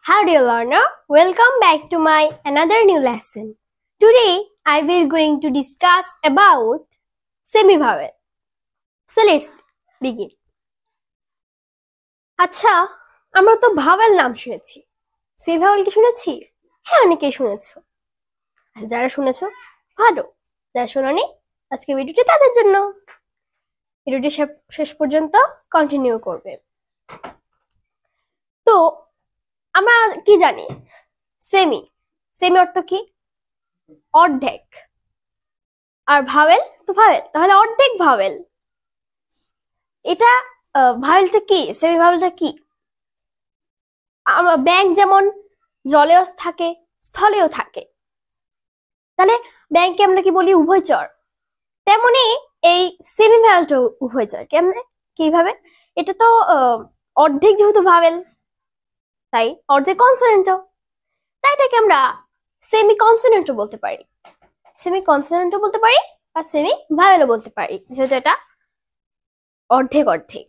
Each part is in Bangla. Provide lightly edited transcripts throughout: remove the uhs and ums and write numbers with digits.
How dear learner, welcome back to my another new lesson. Today I will going to discuss about semi-vowel. So let's begin. আচ্ছা, আমরা তো ভাওয়েল নাম শুনেছি। সেমি ভাওয়েল কি শুনেছি? হ্যাঁ, অনেকেই শুনেছো। যারা শুনেছো ভালো, যারা শোনোনি আজকে ভিডিওটি তাদের জন্য। ভিডিওটি শেষ পর্যন্ত কন্টিনিউ করবে। তো আমরা কি জানি? সেমি সেমি অর্থ কি? অর্ধেক। আর ভাওয়েল তো ভাওয়েল, তাহলে অর্ধেক ভাওয়েল। এটা ভাওয়েলটা কি? সেমি ভাওয়েলটা কি? ব্যাঙ যেমন জলেও থাকে স্থলেও থাকে, তাহলে ব্যাঙকে আমরা কি বলি? উভয়চর। তেমনি এই সেমি ভাওয়েলটা উভয়চর। কেমনে? কিভাবে? এটা তো অর্ধেক যেহেতু ভাওয়েল, তাই অর্ধেক কনসোনেন্টও, তাই এটাকে আমরা সেমি কনসোনেন্টও বলতে পারি। সেমি কনসোনেন্টও বলতে পারি আর সেমি ভাওয়েলও বলতে পারি, যেহেতু এটা অর্ধেক অর্ধেক।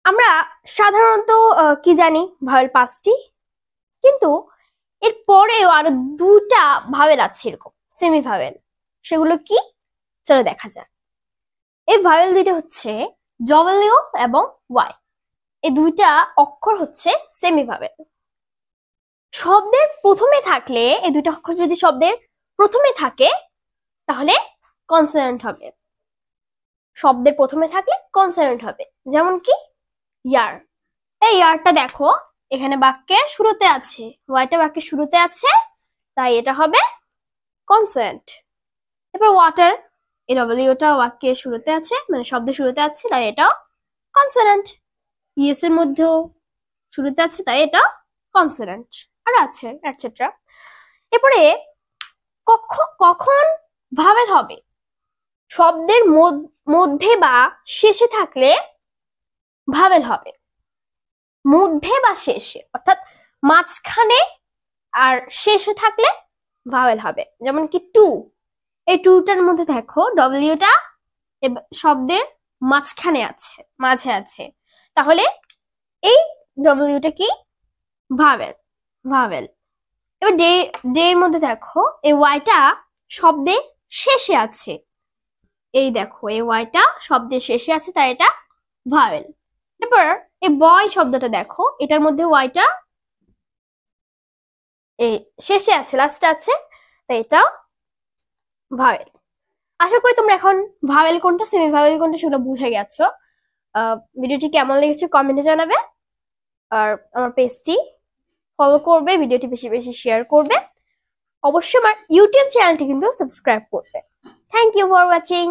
আমরা সাধারণত কি জানি? ভাওয়েল 5টি, কিন্তু এর পরেও আরো 2টা ভাওয়েল আছে এরকম সেমি ভাওয়েল। সেগুলো কি? চলো দেখা যাক। এই ভাওয়েল দুইটা হচ্ছে ডব্লিউ এবং ওয়াই। এই 2টা অক্ষর হচ্ছে সেমি ভাওয়েল। শব্দের প্রথমে থাকলে, এই 2টা অক্ষর যদি শব্দের প্রথমে থাকে তাহলে কনসোনেন্ট হবে। শব্দের প্রথমে থাকলে কনসোনেন্ট হবে। যেমন কি ইয়ার। এই ইয়ারটা দেখো এখানে বাক্যের শুরুতে আছে, ওয়াইটা বাক্যের শুরুতে আছে, তাই এটা হবে কনসোনেন্ট। এবার ওয়াটার, এই ডব্লিউটা বাক্যের শুরুতে আছে, মানে শব্দের শুরুতে আছে, তাই এটাও কনসোনেন্ট। ইএস এর মধ্যেও শুরুতে আছে, তাই এটা কনসোনেন্ট। আর আছে এটসেট্রা। এরপরে কখন ভাওয়েল হবে? শব্দের মধ্যে বা শেষে থাকলে ভাওয়েল হবে। মধ্যে বা শেষে, অর্থাৎ মাঝখানে আর শেষে থাকলে ভাওয়েল হবে। যেমন কি টু, এই টুটার মধ্যে দেখো ডব্লিউটা শব্দের মাঝখানে আছে, মাঝে আছে, তাহলে এই ডব্লিউটা কি? ভাওয়েল। ভাওয়েল। এবার ডে এর মধ্যে দেখো এই ওয়াইটা শব্দে শেষে আছে, এই দেখো এই ওয়াইটা শব্দের শেষে আছে, তাই এটা ভাওয়েল। এরপর এই বয় শব্দটা দেখো, এটার মধ্যে ওয়াইটা এই শেষে আছে, লাস্টে আছে, তাই এটা ভাওয়েল। আশা করি তোমরা এখন ভাওয়েল কোনটা সেমি ভাওয়েল কোনটা সেগুলো বুঝে গেছো। ভিডিওটি কেমন লেগেছে কমেন্টে জানাবে, আর আমার পেজটি ফলো করবে, ভিডিওটি বেশি বেশি শেয়ার করবে, অবশ্যই আমার ইউটিউব চ্যানেলটি কিন্তু সাবস্ক্রাইব করবে। Thank you for watching.